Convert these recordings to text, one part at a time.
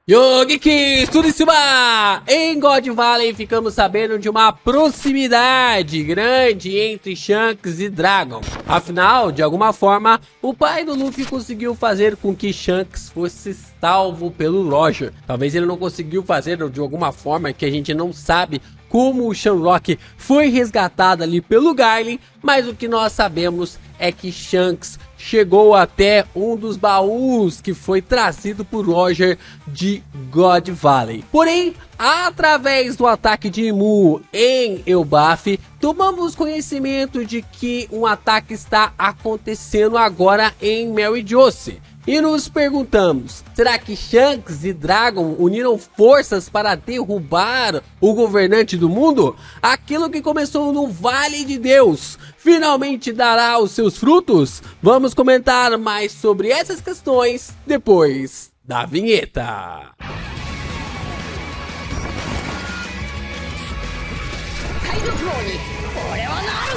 Yo, Geeks, tudo em cima! Em God Valley ficamos sabendo de uma proximidade grande entre Shanks e Dragon. Afinal, de alguma forma, o pai do Luffy conseguiu fazer com que Shanks fosse salvo pelo Roger. Talvez ele não conseguiu fazer de alguma forma que a gente não sabe como o Shamrock foi resgatado ali pelo Garlin, mas o que nós sabemos é que Shanks chegou até um dos baús que foi trazido por Roger de God Valley. Porém, através do ataque de Mu em Elbaf, tomamos conhecimento de que um ataque está acontecendo agora em Meritjoce. E nos perguntamos, será que Shanks e Dragon uniram forças para derrubar o governante do mundo? Aquilo que começou no Vale de Deus finalmente dará os seus frutos? Vamos comentar mais sobre essas questões depois da vinheta.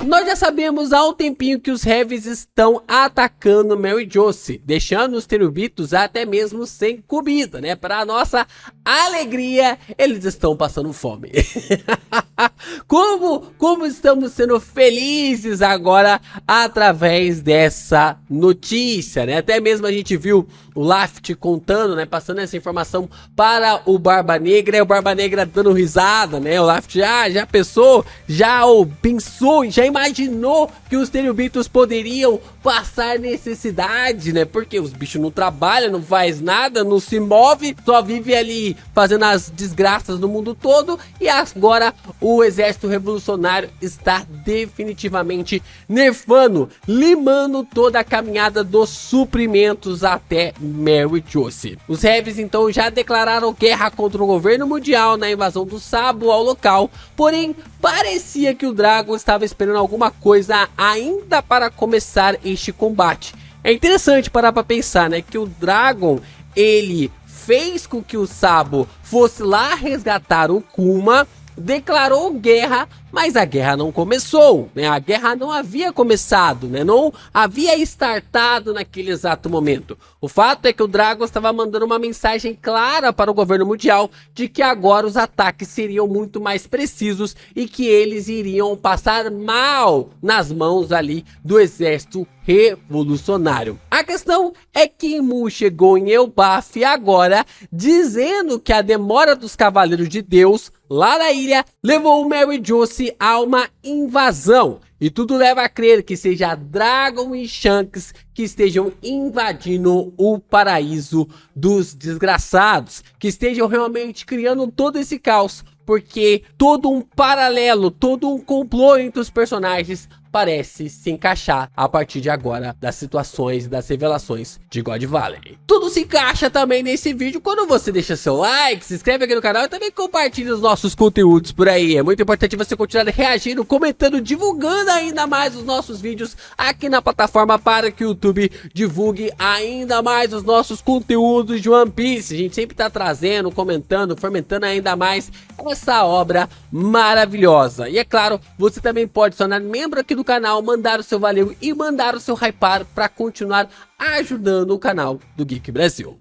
Nós já sabemos há um tempinho que os Heavies estão atacando Meritjoce, deixando os Terubitos até mesmo sem comida, né? Para nossa alegria, eles estão passando fome. Como estamos sendo felizes agora através dessa notícia, né? Até mesmo a gente viu o Laft contando, né? Passando essa informação para o Barba Negra, e o Barba Negra dando risada, né? O Laft já pensou, já imaginou que os Terubitos poderiam passar necessidade, né? Porque os bichos não trabalham, não faz nada, não se move, só vive ali fazendo as desgraças no mundo todo. E agora o exército revolucionário está definitivamente nerfando, limando toda a caminhada dos suprimentos até Meritjoce. Os Heavies então já declararam guerra contra o governo mundial na invasão do Sabo ao local, porém parecia que o Dragon estava esperando alguma coisa ainda para começar este combate. É interessante parar para pensar, né, que o Dragon, ele fez com que o Sabo fosse lá resgatar o Kuma, declarou guerra, mas a guerra não começou, né? A guerra não havia começado, né? Não havia startado naquele exato momento. O fato é que o Dragon estava mandando uma mensagem clara para o governo mundial de que agora os ataques seriam muito mais precisos e que eles iriam passar mal nas mãos ali do exército revolucionário. A questão é que Mu chegou em Elbaf agora dizendo que a demora dos Cavaleiros de Deus lá na ilha levou o Meritjoce a uma invasão. E tudo leva a crer que seja Dragon e Shanks que estejam invadindo o paraíso dos desgraçados, que estejam realmente criando todo esse caos, porque todo um paralelo, todo um complô entre os personagens parece se encaixar a partir de agora das situações e das revelações de God Valley. Tudo se encaixa também nesse vídeo quando você deixa seu like, se inscreve aqui no canal e também compartilha os nossos conteúdos por aí. É muito importante você continuar reagindo, comentando, divulgando ainda mais os nossos vídeos aqui na plataforma para que o YouTube divulgue ainda mais os nossos conteúdos de One Piece. A gente sempre tá trazendo, comentando, fomentando ainda mais essa obra maravilhosa. E é claro, você também pode se tornar membro aqui do canal, mandar o seu valeu e mandar o seu hypar para continuar ajudando o canal do Geek Brasil.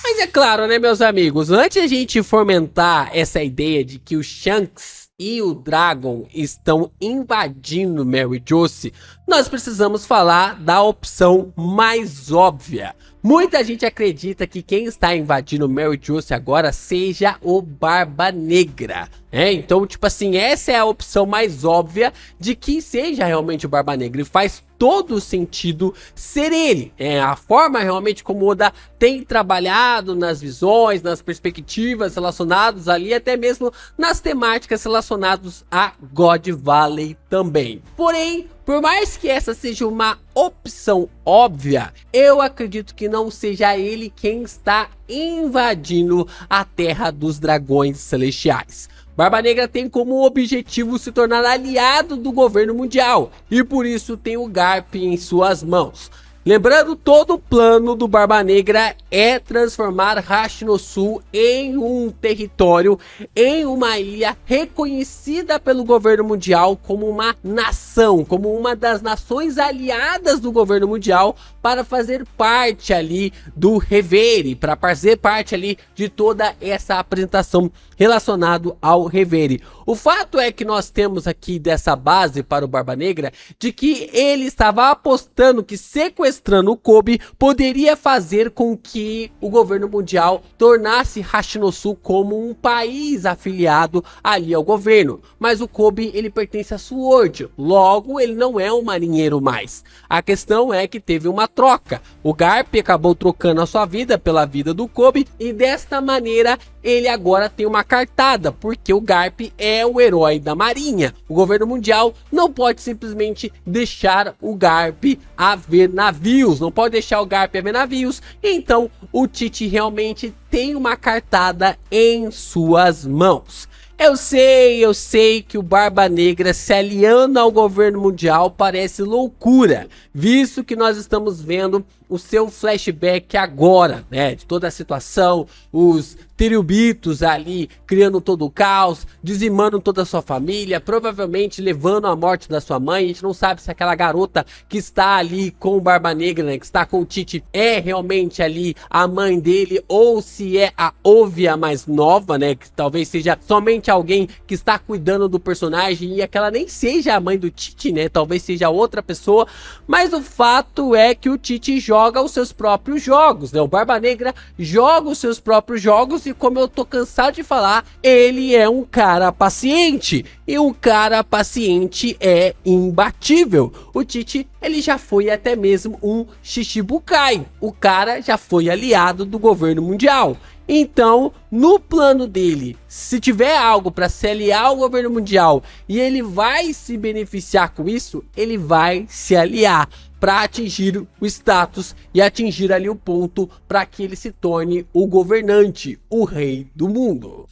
Mas é claro, né, meus amigos, antes de a gente fomentar essa ideia de que o Shanks e o Dragon estão invadindo Meritjoce, nós precisamos falar da opção mais óbvia. Muita gente acredita que quem está invadindo Meritjoce agora seja o Barba Negra. Então, tipo assim, essa é a opção mais óbvia de que seja realmente o Barba Negra. E faz todo sentido ser ele. A forma realmente como Oda tem trabalhado nas visões, nas perspectivas relacionadas ali, até mesmo nas temáticas relacionadas a God Valley também. Porém, por mais que essa seja uma opção óbvia, eu acredito que não seja ele quem está invadindo a Terra dos Dragões Celestiais. Barba Negra tem como objetivo se tornar aliado do governo mundial e por isso tem o Garp em suas mãos. Lembrando, todo o plano do Barba Negra é transformar Hashinosu em um território, em uma ilha reconhecida pelo governo mundial como uma nação, como uma das nações aliadas do governo mundial, para fazer parte ali do Reverie, para fazer parte ali de toda essa apresentação relacionado ao Reverie. O fato é que nós temos aqui dessa base para o Barba Negra de que ele estava apostando que sequestrando o Kobe poderia fazer com que o governo mundial tornasse Hashinosu como um país afiliado ali ao governo. Mas o Kobe, ele pertence a Sword, logo ele não é um marinheiro mais. A questão é que teve uma troca. O Garp acabou trocando a sua vida pela vida do Kobe e desta maneira ele agora tem uma cartada, porque o Garp é o herói da marinha. O governo mundial não pode simplesmente deixar o Garp a ver navios, não pode deixar o Garp a ver navios. Então o Tite realmente tem uma cartada em suas mãos. Eu sei que o Barba Negra se aliando ao governo mundial parece loucura, visto que nós estamos vendo o seu flashback agora, né, de toda a situação, os Teriubitos ali criando todo o caos, dizimando toda a sua família, provavelmente levando à morte da sua mãe. A gente não sabe se aquela garota que está ali com o Barba Negra, né, que está com o Tite, é realmente ali a mãe dele, ou se é a Ovia mais nova, né, que talvez seja somente alguém que está cuidando do personagem e aquela nem seja a mãe do Tite, né, talvez seja outra pessoa. Mas o fato é que o Tite joga os seus próprios jogos, né, o Barba Negra joga os seus próprios jogos e, como eu tô cansado de falar, ele é um cara paciente, e um cara paciente é imbatível. O Tite, ele já foi até mesmo um Shichibukai, o cara já foi aliado do governo mundial. Então, no plano dele, se tiver algo para se aliar ao governo mundial e ele vai se beneficiar com isso, ele vai se aliar para atingir o status e atingir ali o ponto para que ele se torne o governante, o rei do mundo.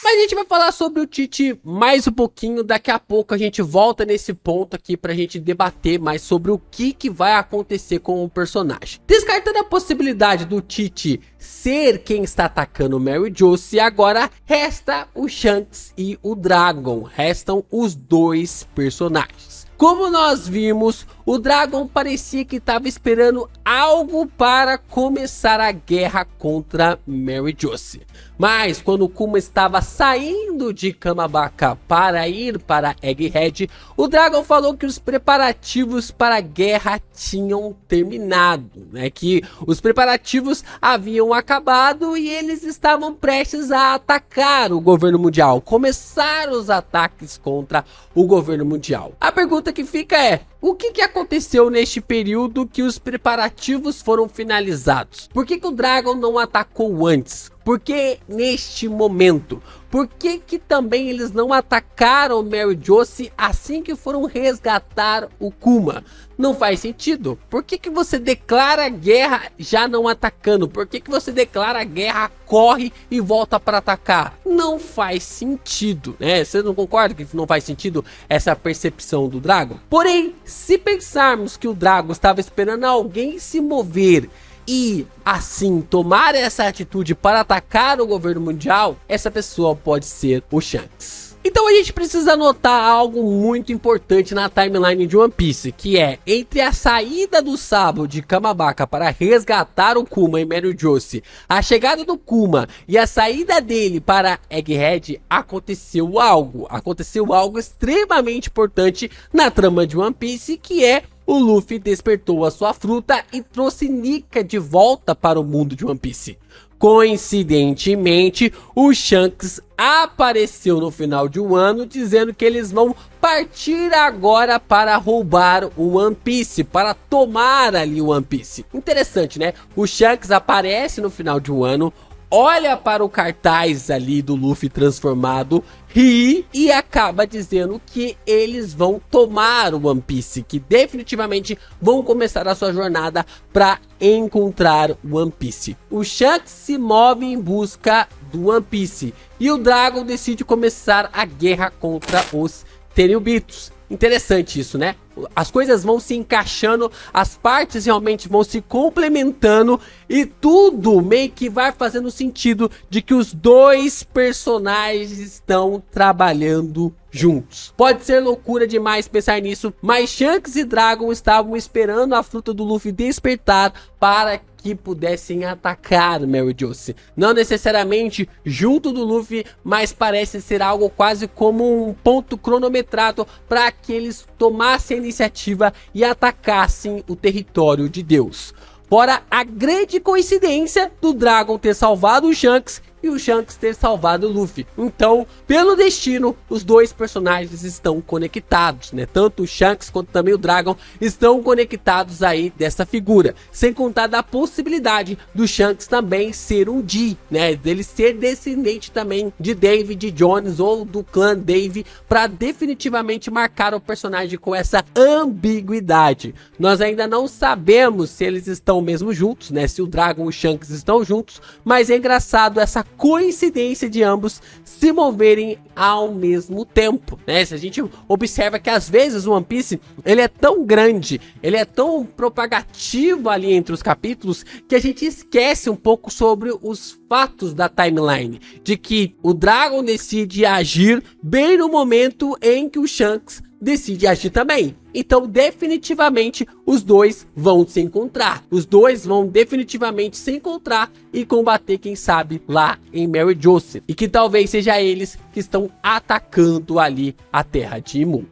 Mas a gente vai falar sobre o Tite mais um pouquinho, daqui a pouco a gente volta nesse ponto aqui pra gente debater mais sobre o que vai acontecer com o personagem. Descartando a possibilidade do Tite ser quem está atacando o Mary Josie, agora resta o Shanks e o Dragon, restam os dois personagens. Como nós vimos, o Dragon parecia que estava esperando algo para começar a guerra contra Mary Josie. Mas quando o Kuma estava saindo de Kamabaka para ir para Egghead, o Dragon falou que os preparativos para a guerra tinham terminado, né? Que os preparativos haviam acabado e eles estavam prestes a atacar o governo mundial, começar os ataques contra o governo mundial. A pergunta que fica é: o que aconteceu neste período que os preparativos foram finalizados? Por que o Dragon não atacou antes? Por que neste momento? Por que também eles não atacaram Mary Josie assim que foram resgatar o Kuma? Não faz sentido. Por que você declara guerra já não atacando? Por que você declara guerra, corre e volta para atacar? Não faz sentido, né? Você não concorda que não faz sentido essa percepção do Dragon? Porém, se pensarmos que o Dragon estava esperando alguém se mover e assim tomar essa atitude para atacar o governo mundial, essa pessoa pode ser o Shanks. Então a gente precisa notar algo muito importante na timeline de One Piece, que é entre a saída do Sabo de Kamabaka para resgatar o Kuma e Mary Josie, a chegada do Kuma e a saída dele para Egghead, aconteceu algo extremamente importante na trama de One Piece, que é o Luffy despertou a sua fruta e trouxe Nika de volta para o mundo de One Piece. Coincidentemente, o Shanks apareceu no final de um ano dizendo que eles vão partir agora para roubar o One Piece, para tomar ali o One Piece. Interessante, né? O Shanks aparece no final de um ano, olha para o cartaz ali do Luffy transformado, ri e acaba dizendo que eles vão tomar o One Piece, que definitivamente vão começar a sua jornada para encontrar o One Piece. O Shanks se move em busca do One Piece e o Dragon decide começar a guerra contra os Tenryubitos. Interessante isso, né? As coisas vão se encaixando, as partes realmente vão se complementando e tudo meio que vai fazendo sentido de que os dois personagens estão trabalhando juntos. Pode ser loucura demais pensar nisso, mas Shanks e Dragon estavam esperando a fruta do Luffy despertar para que pudessem atacar Mary Joce. Não necessariamente junto do Luffy, mas parece ser algo quase como um ponto cronometrado para que eles tomassem a iniciativa e atacassem o território de Deus. Fora a grande coincidência do Dragon ter salvado o Shanks e o Shanks ter salvado o Luffy. Então, pelo destino, os dois personagens estão conectados, né? Tanto o Shanks quanto também o Dragon estão conectados aí dessa figura. Sem contar da possibilidade do Shanks também ser um D, né? Dele ser descendente também de David Jones ou do clã Dave, para definitivamente marcar o personagem com essa ambiguidade. Nós ainda não sabemos se eles estão mesmo juntos, né? Se o Dragon e o Shanks estão juntos, mas é engraçado essa coincidência de ambos se moverem ao mesmo tempo, né? Se a gente observa que às vezes o One Piece, ele é tão grande, ele é tão propagativo ali entre os capítulos, que a gente esquece um pouco sobre os fatos da timeline, de que o Dragon decide agir bem no momento em que o Shanks decide agir também. Então definitivamente os dois vão se encontrar. Os dois vão definitivamente se encontrar e combater, quem sabe, lá em Mary Joce. E que talvez seja eles que estão atacando ali a terra de Imu.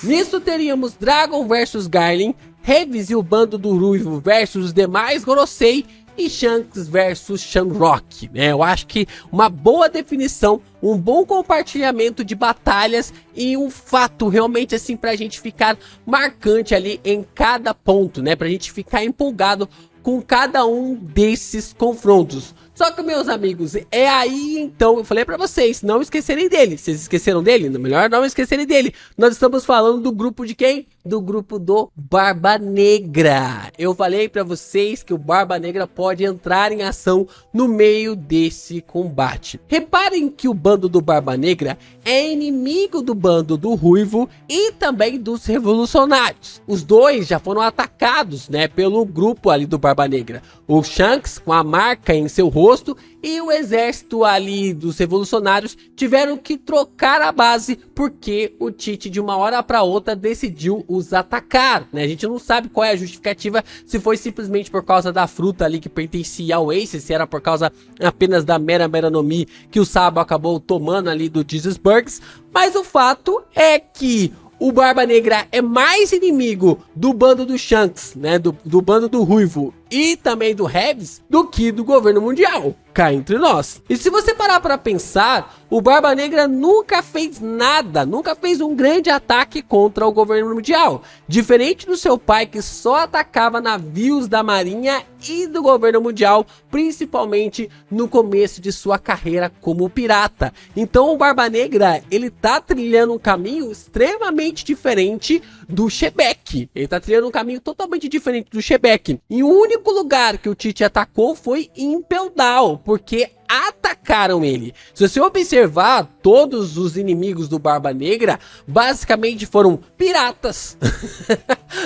Nisso teríamos Dragon versus Garlin, Revis e o bando do Ruivo versus os demais Gorosei e Shanks versus Shamrock, né? Eu acho que uma boa definição, um bom compartilhamento de batalhas e um fato realmente assim pra gente ficar marcante ali em cada ponto, né? Pra gente ficar empolgado com cada um desses confrontos. Só que, meus amigos, é aí então, eu falei pra vocês, não esquecerem dele. Vocês esqueceram dele? Melhor não esquecerem dele. Nós estamos falando do grupo de quem? Do grupo do Barba Negra. Eu falei pra vocês que o Barba Negra pode entrar em ação no meio desse combate. Reparem que o bando do Barba Negra é inimigo do bando do Ruivo e também dos revolucionários. Os dois já foram atacados, né, pelo grupo ali do Barba Negra. O Shanks com a marca em seu rosto e o exército ali dos revolucionários tiveram que trocar a base porque o Tite de uma hora para outra decidiu os atacar, né? A gente não sabe qual é a justificativa, se foi simplesmente por causa da fruta ali que pertencia ao Ace, se era por causa apenas da Mera no Mi que o Sabo acabou tomando ali do Jesus Burgs, mas o fato é que o Barba Negra é mais inimigo do bando do Shanks, né, do bando do Ruivo e também do Revis do que do governo mundial, cá entre nós. E se você parar para pensar, o Barba Negra nunca fez nada, nunca fez um grande ataque contra o governo mundial, diferente do seu pai que só atacava navios da marinha e do governo mundial, principalmente no começo de sua carreira como pirata. Então o Barba Negra, ele tá trilhando um caminho extremamente diferente do Shebeck. Ele tá trilhando um caminho totalmente diferente do Shebeck. E o único lugar que o Tite atacou foi em Impel Down, porque atacaram ele. Se você observar, todos os inimigos do Barba Negra basicamente foram piratas.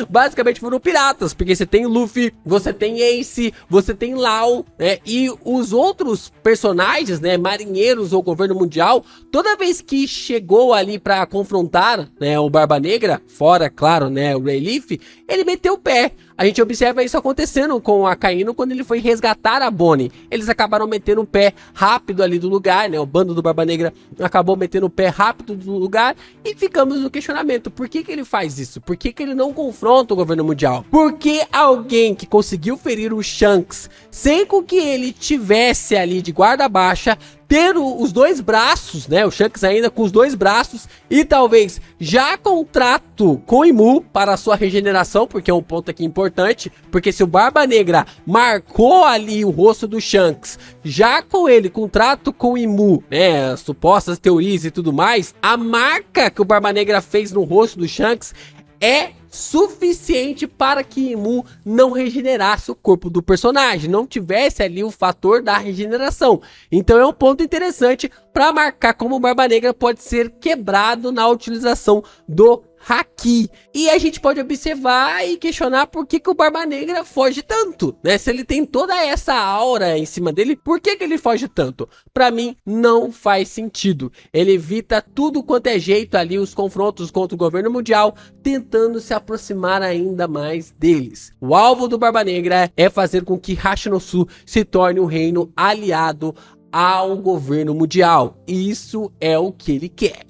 Basicamente foram piratas, porque você tem Luffy, você tem Ace, você tem Lau, né? E os outros personagens, né, marinheiros ou governo mundial, toda vez que chegou ali para confrontar, né, o Barba Negra, fora, claro, né, o Rayleigh, ele meteu o pé. A gente observa isso acontecendo com o Akainu quando ele foi resgatar a Bonnie. Eles acabaram metendo o pé rápido ali do lugar, né? O bando do Barba Negra acabou metendo o pé rápido do lugar e ficamos no questionamento. Por que que ele faz isso? Por que que ele não confronta o governo mundial? Porque alguém que conseguiu ferir o Shanks sem com que ele tivesse ali de guarda baixa, ter os dois braços, né, o Shanks ainda com os dois braços e talvez já contrato com Imu para a sua regeneração, porque é um ponto aqui importante, porque se o Barba Negra marcou ali o rosto do Shanks, já com ele, contrato com Imu, né, supostas teorias e tudo mais, a marca que o Barba Negra fez no rosto do Shanks é suficiente para que Imu não regenerasse o corpo do personagem, não tivesse ali o fator da regeneração. Então é um ponto interessante para marcar como o Barba Negra pode ser quebrado na utilização do Haki. E a gente pode observar e questionar por que o Barba Negra foge tanto, né? Se ele tem toda essa aura em cima dele, por que ele foge tanto? Pra mim, não faz sentido. Ele evita tudo quanto é jeito ali, os confrontos contra o governo mundial, tentando se aproximar ainda mais deles. O alvo do Barba Negra é fazer com que Hashinosu se torne um reino aliado ao governo mundial. Isso é o que ele quer.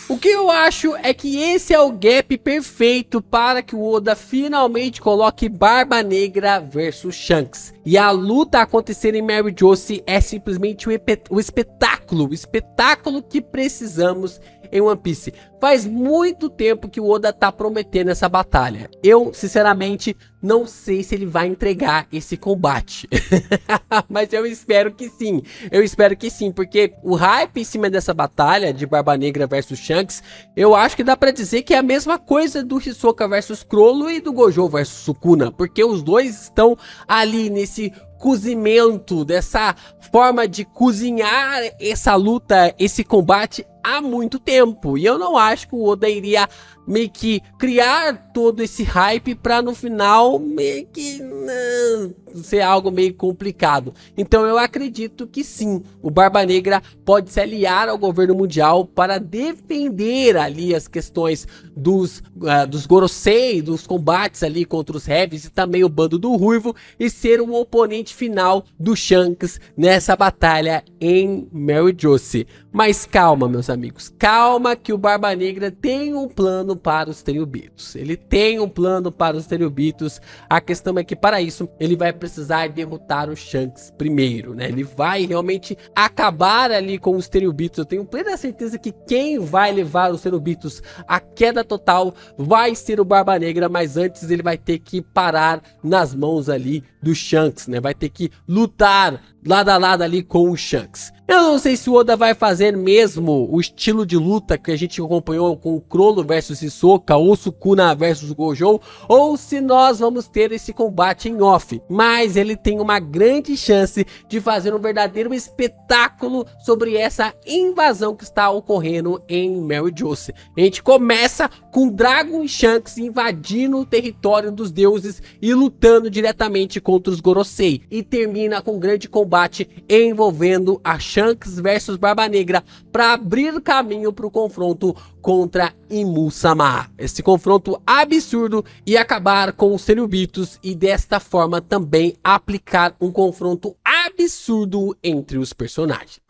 O que eu acho é que esse é o gap perfeito para que o Oda finalmente coloque Barba Negra versus Shanks. E a luta acontecer em Mary Geoise é simplesmente o espetáculo que precisamos em One Piece. Faz muito tempo que o Oda tá prometendo essa batalha. Eu, sinceramente, não sei se ele vai entregar esse combate. Mas eu espero que sim. Eu espero que sim, porque o hype em cima dessa batalha de Barba Negra versus Shanks, eu acho que dá pra dizer que é a mesma coisa do Hisoka versus Crollo e do Gojo versus Sukuna, porque os dois estão ali nesse cozimento, dessa forma de cozinhar essa luta, esse combate há muito tempo. E eu não acho que o Oda iria meio que criar todo esse hype para no final meio que ser algo meio complicado. Então eu acredito que sim, o Barba Negra pode se aliar ao governo mundial para defender ali as questões dos Gorosei, dos combates ali contra os Heavies e também o bando do Ruivo, e ser o oponente final do Shanks nessa batalha em Mary Geoise. Mas calma, meus amigos, calma, que o Barba Negra tem um plano para os Tenryubitos. Ele tem um plano para os Tenryubitos. A questão é que para isso ele vai precisar derrotar o Shanks primeiro, né? Ele vai realmente acabar ali com os Tenryubitos. Eu tenho plena certeza que quem vai levar os Tenryubitos à queda total vai ser o Barba Negra, mas antes ele vai ter que parar nas mãos ali do Shanks, né? Vai ter que lutar lado a lado ali com o Shanks. Eu não sei se o Oda vai fazer mesmo o estilo de luta que a gente acompanhou com o Crollo versus Hisoka ou Sukuna versus Gojo, ou se nós vamos ter esse combate em off. Mas ele tem uma grande chance de fazer um verdadeiro espetáculo sobre essa invasão que está ocorrendo em Mary Geoise. A gente começa com Dragon e Shanks invadindo o território dos deuses e lutando diretamente contra os Gorosei, e termina com um grande combate envolvendo a Shanks versus Barba Negra para abrir caminho para o confronto contra Imu-sama. Esse confronto absurdo e acabar com os Tenryubitos, e desta forma também aplicar um confronto absurdo entre os personagens.